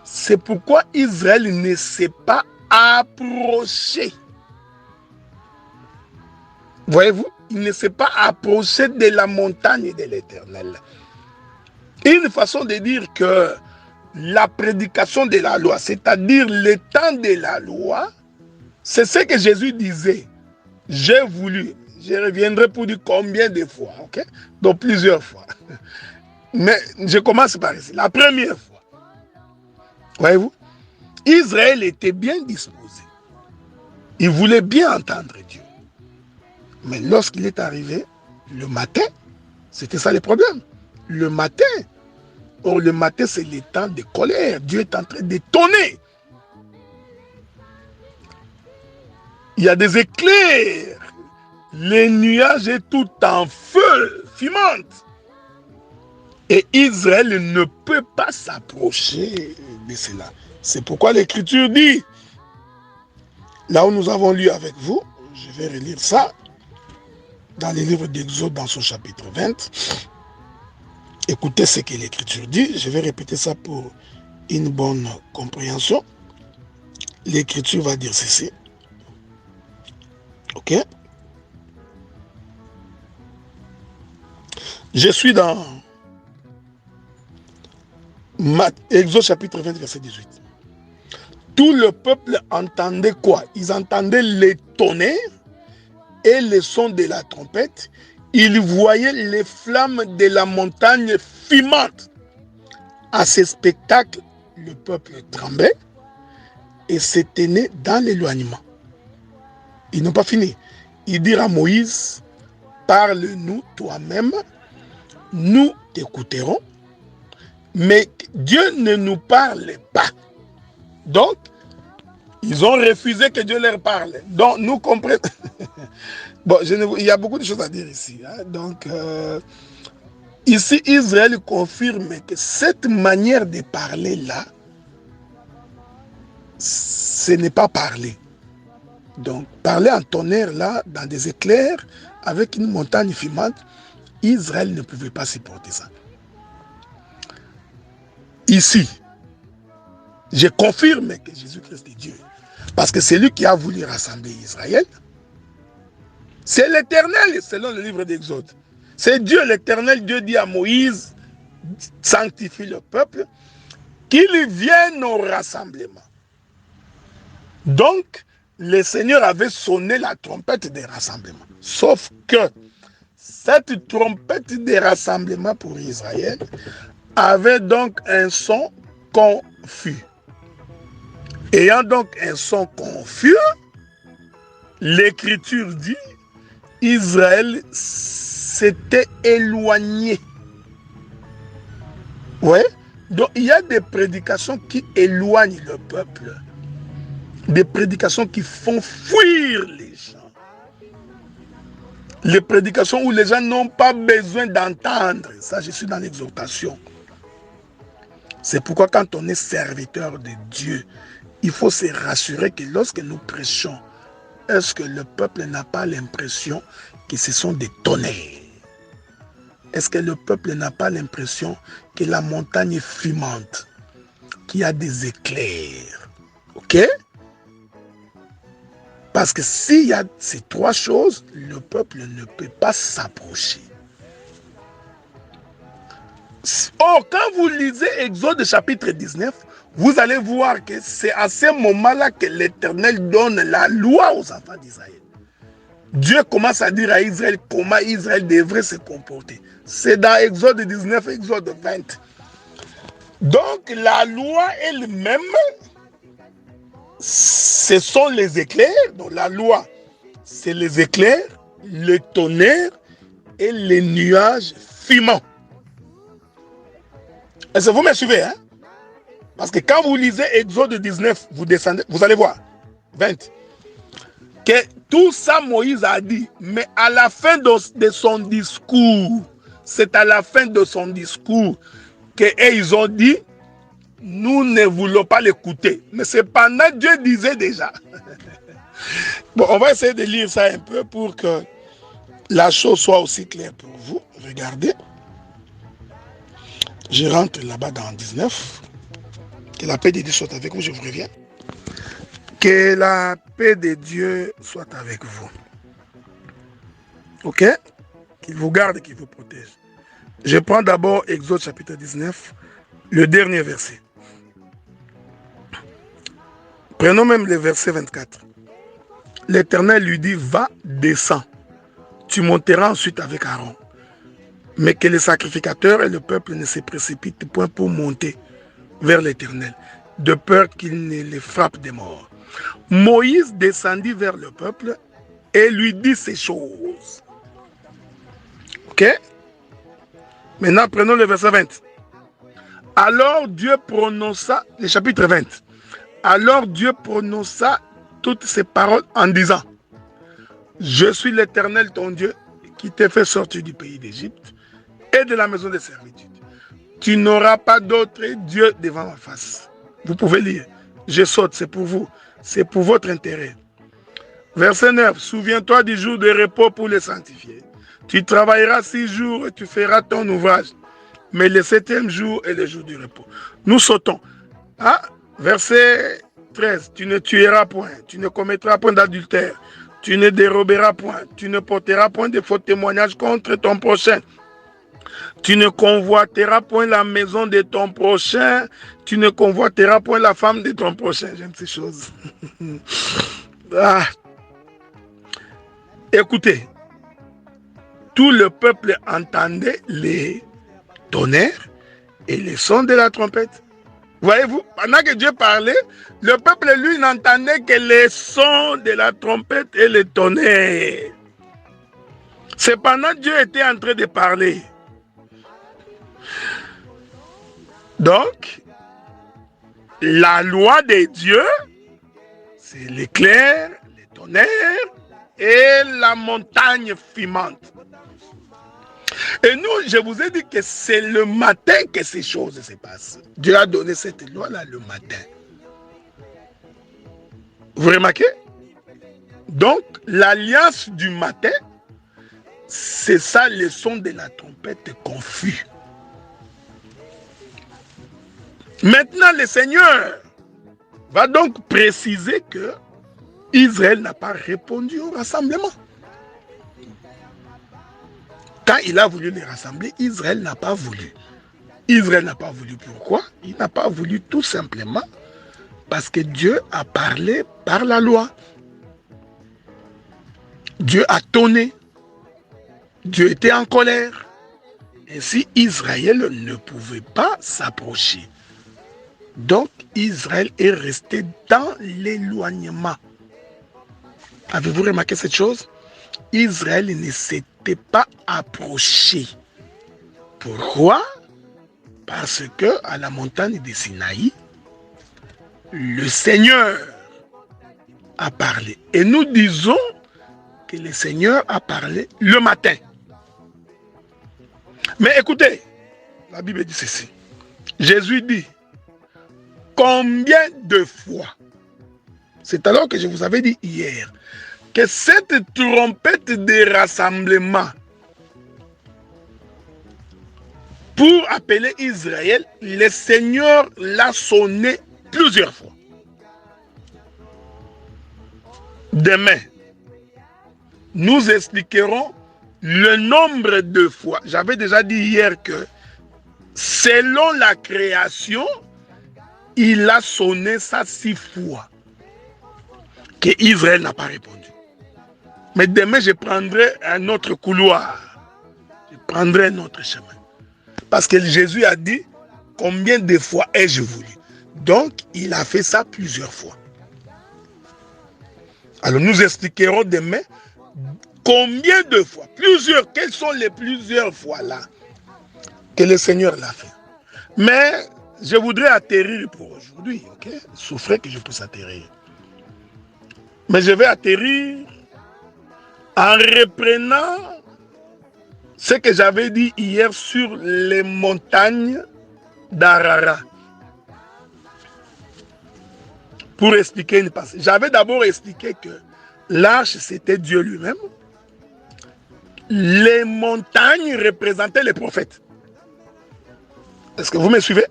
[SPEAKER 1] C'est pourquoi Israël ne s'est pas approché. Voyez-vous, il ne s'est pas approché de la montagne de l'Éternel. Une façon de dire que la prédication de la loi, c'est-à-dire le temps de la loi, c'est ce que Jésus disait. J'ai voulu. Je reviendrai pour dire combien de fois, ok? Donc plusieurs fois. Mais je commence par ici. La première fois. Voyez-vous? Israël était bien disposé. Il voulait bien entendre Dieu. Mais lorsqu'il est arrivé, le matin, c'était ça le problème. Le matin. Or, le matin, c'est le temps de colère. Dieu est en train de tonner. Il y a des éclairs. Le nuage est tout en feu, fumante. Et Israël ne peut pas s'approcher de cela. C'est pourquoi l'Écriture dit, là où nous avons lu avec vous, je vais relire ça, dans les livres d'Exode, dans son chapitre 20. Écoutez ce que l'Écriture dit. Je vais répéter ça pour une bonne compréhension. L'Écriture va dire ceci. Ok? Je suis dans Exode chapitre 20, verset 18. Tout le peuple entendait quoi? Ils entendaient les tonnerres et le son de la trompette. Ils voyaient les flammes de la montagne fumante. À ce spectacle, le peuple tremblait et se tenait dans l'éloignement. Ils n'ont pas fini. Ils dirent à Moïse, parle-nous toi-même, nous t'écouterons, mais Dieu ne nous parle pas. Donc, ils ont refusé que Dieu leur parle. Donc, nous comprenons. Bon, il y a beaucoup de choses à dire ici. Hein. Donc, ici, Israël confirme que cette manière de parler là, ce n'est pas parler. Donc, parler en tonnerre là, dans des éclairs, avec une montagne fumante, Israël ne pouvait pas supporter ça. Ici, je confirme que Jésus-Christ est Dieu. Parce que c'est lui qui a voulu rassembler Israël. C'est l'Éternel, selon le livre d'Exode. C'est Dieu, l'Éternel. Dieu dit à Moïse, sanctifie le peuple, qu'il vienne au rassemblement. Donc, le Seigneur avait sonné la trompette des rassemblements. Sauf que cette trompette des rassemblements pour Israël avait donc un son confus. Ayant donc un son confus, l'Écriture dit, Israël s'était éloigné. Ouais. Donc il y a des prédications qui éloignent le peuple. Des prédications qui font fuir les gens. Les prédications où les gens n'ont pas besoin d'entendre. Ça, je suis dans l'exhortation. C'est pourquoi quand on est serviteur de Dieu, il faut se rassurer que lorsque nous prêchons, est-ce que le peuple n'a pas l'impression que ce sont des tonnerres? Est-ce que le peuple n'a pas l'impression que la montagne est fumante? qu'il y a des éclairs. Ok? Parce que s'il y a ces trois choses, le peuple ne peut pas s'approcher. Or, quand vous lisez Exode chapitre 19, vous allez voir que c'est à ce moment-là que l'Éternel donne la loi aux enfants d'Israël. Dieu commence à dire à Israël comment Israël devrait se comporter. C'est dans Exode 19, Exode 20. Donc, la loi elle-même, ce sont les éclairs. Donc, la loi, c'est les éclairs, le tonnerre et les nuages fumants. Est-ce que vous me suivez, hein? Parce que quand vous lisez Exode 19, vous descendez, vous allez voir, 20, que tout ça Moïse a dit, mais à la fin de son discours, c'est à la fin de son discours qu'ils ont dit, nous ne voulons pas l'écouter. Mais cependant, Dieu disait déjà. Bon, on va essayer de lire ça un peu pour que la chose soit aussi claire pour vous. Regardez. Je rentre là-bas dans 19. Que la paix de Dieu soit avec vous, je vous reviens. Que la paix de Dieu soit avec vous. Ok? Qu'il vous garde et qu'il vous protège. Je prends d'abord Exode chapitre 19, le dernier verset. Prenons même le verset 24. L'Éternel lui dit, va, descends. Tu monteras ensuite avec Aaron. Mais que les sacrificateurs et le peuple ne se précipitent point pour monter vers l'Éternel, de peur qu'il ne les frappe des morts. Moïse descendit vers le peuple et lui dit ces choses. Ok? Maintenant, prenons le verset 20. Alors Dieu prononça, le chapitre 20. Alors Dieu prononça toutes ces paroles en disant, je suis l'Éternel ton Dieu qui t'ai fait sortir du pays d'Égypte et de la maison de servitude. Tu n'auras pas d'autre Dieu devant ma face. Vous pouvez lire. Je saute, c'est pour vous. C'est pour votre intérêt. Verset 9. Souviens-toi du jour de repos pour le sanctifier. Tu travailleras 6 jours et tu feras ton ouvrage. Mais le 7e jour est le jour du repos. Nous sautons. Ah, verset 13. Tu ne tueras point. Tu ne commettras point d'adultère. Tu ne déroberas point. Tu ne porteras point de faux témoignages contre ton prochain. Tu ne convoiteras point la maison de ton prochain. Tu ne convoiteras point la femme de ton prochain. J'aime ces choses. Ah. Écoutez, tout le peuple entendait les tonnerres et les sons de la trompette. Voyez-vous, pendant que Dieu parlait, le peuple, lui, n'entendait que les sons de la trompette et les tonnerres. Cependant, Dieu était en train de parler. Donc, la loi de Dieu, c'est l'éclair, les tonnerres et la montagne fumante. Et nous, je vous ai dit que c'est le matin que ces choses se passent. Dieu a donné cette loi-là le matin. Vous remarquez? Donc, l'alliance du matin, c'est ça le son de la trompette confus. Maintenant, le Seigneur va donc préciser que Israël n'a pas répondu au rassemblement. Quand il a voulu les rassembler, Israël n'a pas voulu. Israël n'a pas voulu. Pourquoi? Il n'a pas voulu tout simplement parce que Dieu a parlé par la loi. Dieu a tonné. Dieu était en colère. Ainsi, Israël ne pouvait pas s'approcher. Donc, Israël est resté dans l'éloignement. Avez-vous remarqué cette chose? Israël ne s'était pas approché. Pourquoi? Parce que à la montagne de Sinaï, le Seigneur a parlé. Et nous disons que le Seigneur a parlé le matin. Mais écoutez, la Bible dit ceci. Jésus dit, combien de fois? C'est alors que je vous avais dit hier que cette trompette de rassemblement Pour appeler Israël, le Seigneur l'a sonné plusieurs fois. Demain, nous expliquerons le nombre de fois. J'avais déjà dit hier que selon la création, il a sonné ça 6 fois que Israël n'a pas répondu. Mais demain, je prendrai un autre couloir. Je prendrai un autre chemin. Parce que Jésus a dit, combien de fois ai-je voulu? Donc, il a fait ça plusieurs fois. Alors, nous expliquerons demain combien de fois, plusieurs, quelles sont les plusieurs fois là que le Seigneur l'a fait. Mais je voudrais atterrir pour aujourd'hui, ok? Souffrez que je puisse atterrir. Mais je vais atterrir en reprenant ce que j'avais dit hier sur les montagnes d'Arara. Pour expliquer une passage. J'avais d'abord expliqué que l'arche, c'était Dieu lui-même. Les montagnes représentaient les prophètes. Est-ce que vous me suivez?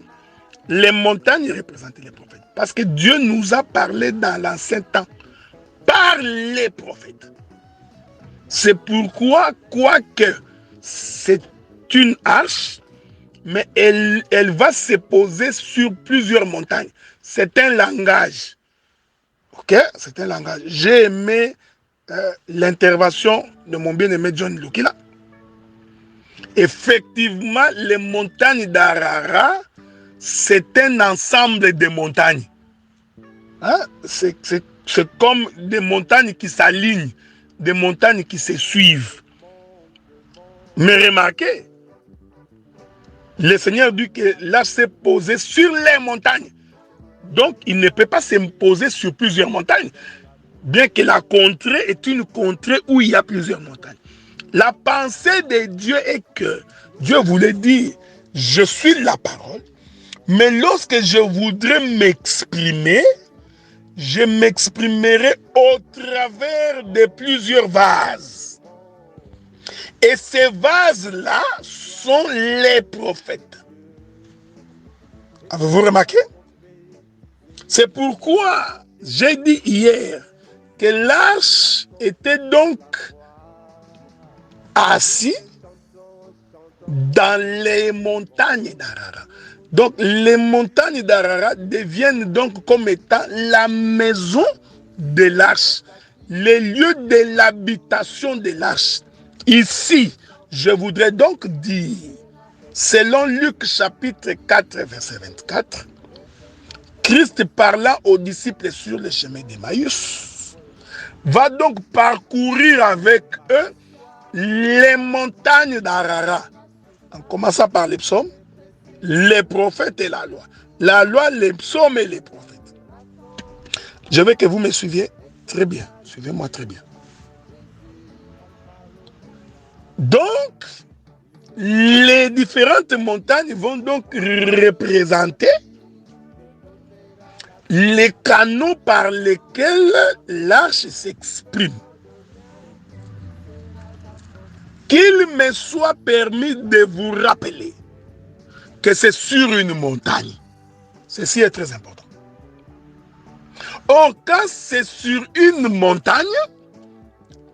[SPEAKER 1] Les montagnes représentaient les prophètes. Parce que Dieu nous a parlé dans l'ancien temps par les prophètes. C'est pourquoi, quoique c'est une arche, mais elle va se poser sur plusieurs montagnes. C'est un langage. Ok? C'est un langage. J'ai aimé l'intervention de mon bien-aimé John Lukila. Effectivement, les montagnes d'Arara, c'est un ensemble de montagnes. Hein? C'est comme des montagnes qui s'alignent, des montagnes qui se suivent. Mais remarquez, le Seigneur dit que là, c'est posé sur les montagnes. Donc, il ne peut pas s'imposer sur plusieurs montagnes. Bien que la contrée est une contrée où il y a plusieurs montagnes. La pensée de Dieu est que Dieu voulait dire, je suis la parole, mais lorsque je voudrais m'exprimer, je m'exprimerai au travers de plusieurs vases. Et ces vases-là sont les prophètes. Avez-vous remarqué? C'est pourquoi j'ai dit hier que l'arche était donc assis dans les montagnes d'Arara. Donc les montagnes d'Arara deviennent donc comme étant la maison de l'arche, le lieu de l'habitation de l'arche. Ici, je voudrais donc dire, selon Luc chapitre 4, verset 24, Christ parlant aux disciples sur le chemin d'Emmaüs, va donc parcourir avec eux les montagnes d'Arara, en commençant par les psaumes, les prophètes et la loi. La loi, les psaumes et les prophètes. Je veux que vous me suiviez très bien. Suivez-moi très bien. Donc, les différentes montagnes vont donc représenter les canaux par lesquels l'arche s'exprime. Qu'il me soit permis de vous rappeler que c'est sur une montagne. Ceci est très important. Or, quand c'est sur une montagne,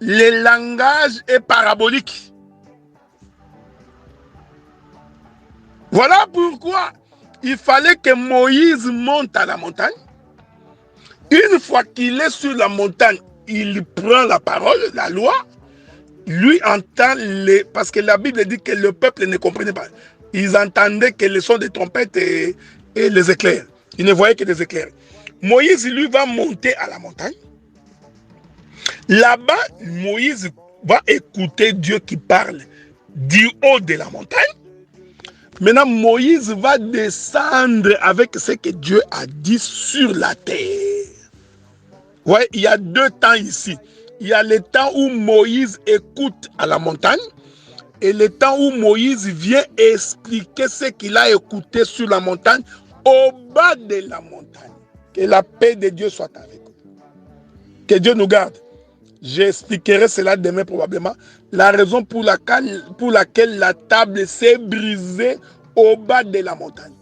[SPEAKER 1] le langage est parabolique. Voilà pourquoi il fallait que Moïse monte à la montagne. Une fois qu'il est sur la montagne, il prend la parole, la loi. Lui entend parce que la Bible dit que le peuple ne comprenait pas. Ils entendaient que le son des trompettes et les éclairs. Ils ne voyaient que des éclairs. Moïse, lui, va monter à la montagne. Là-bas, Moïse va écouter Dieu qui parle du haut de la montagne. Maintenant, Moïse va descendre avec ce que Dieu a dit sur la terre. Ouais, il y a deux temps ici. Il y a le temps où Moïse écoute à la montagne et le temps où Moïse vient expliquer ce qu'il a écouté sur la montagne au bas de la montagne. Que la paix de Dieu soit avec vous. Que Dieu nous garde. J'expliquerai cela demain probablement. La raison pour laquelle la table s'est brisée au bas de la montagne.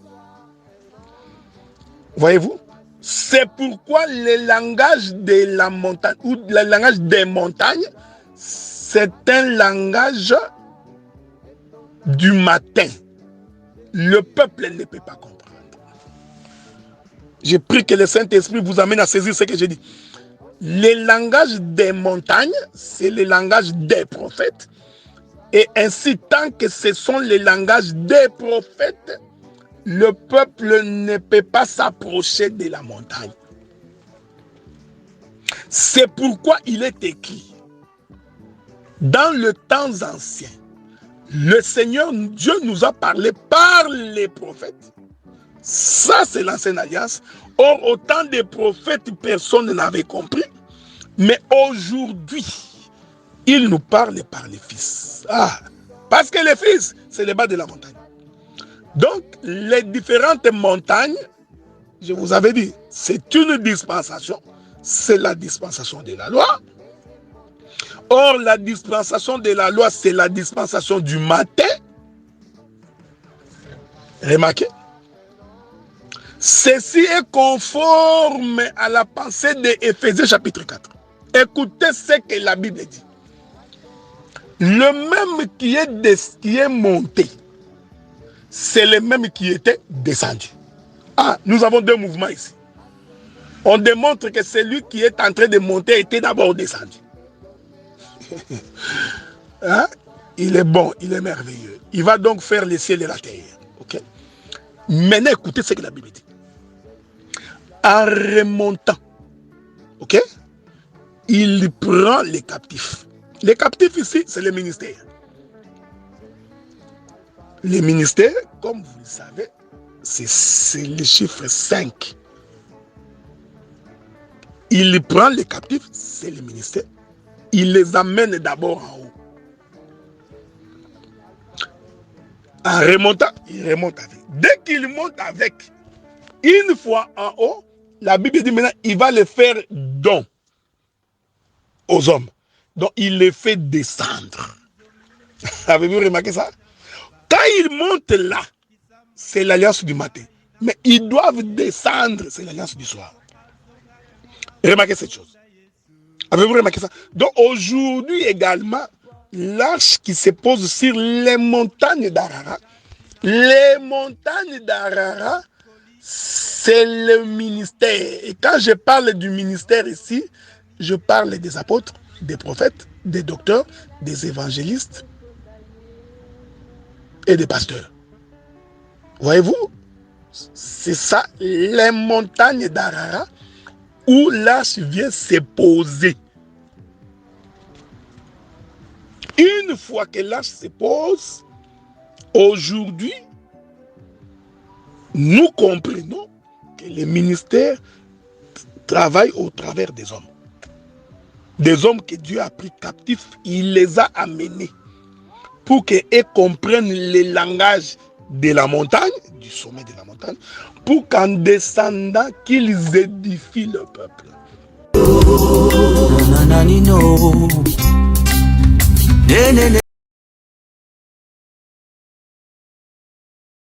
[SPEAKER 1] Voyez-vous? C'est pourquoi le langage de la montagne, ou le langage des montagnes, c'est un langage du matin. Le peuple ne peut pas comprendre. J'ai pris que le Saint-Esprit vous amène à saisir ce que j'ai dit. Le langage des montagnes, c'est le langage des prophètes. Et ainsi, tant que ce sont les langages des prophètes, le peuple ne peut pas s'approcher de la montagne. C'est pourquoi il est écrit, dans le temps ancien, le Seigneur Dieu nous a parlé par les prophètes. Ça, c'est l'ancienne alliance. Or, au temps des prophètes, personne n'avait compris. Mais aujourd'hui, il nous parle par les fils. Ah, parce que les fils, c'est le bas de la montagne. Donc, les différentes montagnes, je vous avais dit, c'est une dispensation. C'est la dispensation de la loi. Or, la dispensation de la loi, c'est la dispensation du matin. Remarquez. Ceci est conforme à la pensée d'Éphésiens chapitre 4. Écoutez ce que la Bible dit. Le même qui est monté, c'est le même qui était descendu. Ah, nous avons deux mouvements ici. On démontre que celui qui est en train de monter était d'abord descendu. Hein? Il est bon, il est merveilleux. Il va donc faire le ciel et la terre. Okay? Maintenant, écoutez ce que la Bible dit. En remontant, ok, il prend les captifs. Les captifs ici, c'est le ministère. Le ministère, comme vous le savez, c'est le chiffre 5. Il prend les captifs, c'est le ministère. Il les amène d'abord en haut. En remontant, il remonte avec. Dès qu'il monte avec, une fois en haut, la Bible dit maintenant, il va le faire don aux hommes. Donc, il les fait descendre. Avez-vous remarqué ça? Quand ils montent là, c'est l'alliance du matin. Mais ils doivent descendre, c'est l'alliance du soir. Remarquez cette chose. Avez-vous remarqué ça? Donc, aujourd'hui également, l'arche qui se pose sur les montagnes d'Arara. Les montagnes d'Arara, c'est le ministère. Et quand je parle du ministère ici, je parle des apôtres, des prophètes, des docteurs, des évangélistes et des pasteurs. Voyez-vous? C'est ça, les montagnes d'Arara, où l'arche vient se poser. Une fois que l'arche se pose, aujourd'hui, nous comprenons que le ministère travaille au travers des hommes. Des hommes que Dieu a pris captifs, il les a amenés pour qu'ils comprennent le langage de la montagne, du sommet de la montagne, pour qu'en descendant, qu'ils édifient le peuple.